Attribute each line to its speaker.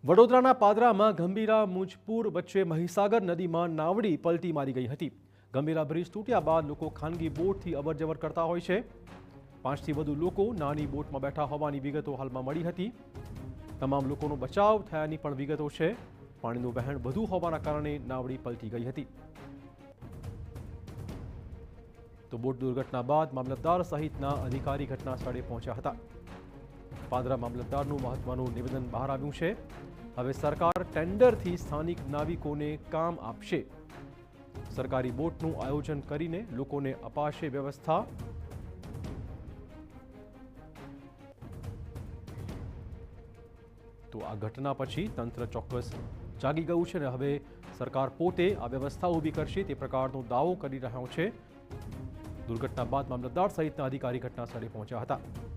Speaker 1: વડોદરાના પાદરામાં ગંભીરા મુજપુર વચ્ચે મહીસાગર નદીમાં નાવડી પલટી મારી ગઈ હતી। ગંભીરા બ્રિજ તૂટ્યા બાદ લોકો ખાનગી બોટથી અવરજવર કરતા હોય છે। 5થી વધુ લોકો નાની બોટમાં બેઠા હોવાની વિગતો હાલમાં મળી હતી। તમામ લોકોનો બચાવ થયાની પણ વિગતો છે। પાણીનું વહેણ વધુ હોવાના કારણે નાવડી પલટી ગઈ હતી। તો બોટ દુર્ઘટના બાદ મામલતદાર સહિતના અધિકારી ઘટના સ્થળે પહોંચ્યા હતા। પાદરા મામલતદારનું મહત્વનું નિવેદન બહાર આવ્યું છે। હવે સરકાર ટેન્ડરથી સ્થાનિક નાવિકોને કામ આપશે। સરકારી બોટનું આયોજન કરીને લોકોને અપાશે વ્યવસ્થા। તો આ ઘટના પછી તંત્ર ચોક્કસ જાગી ગયું છે અને હવે સરકાર પોતે આ વ્યવસ્થા ઊભી કરશે તે પ્રકારનો દાવો કરી રહ્યો છે। દુર્ઘટના બાદ મામલતદાર સહિતના અધિકારી ઘટના સ્થળે પહોંચ્યા હતા।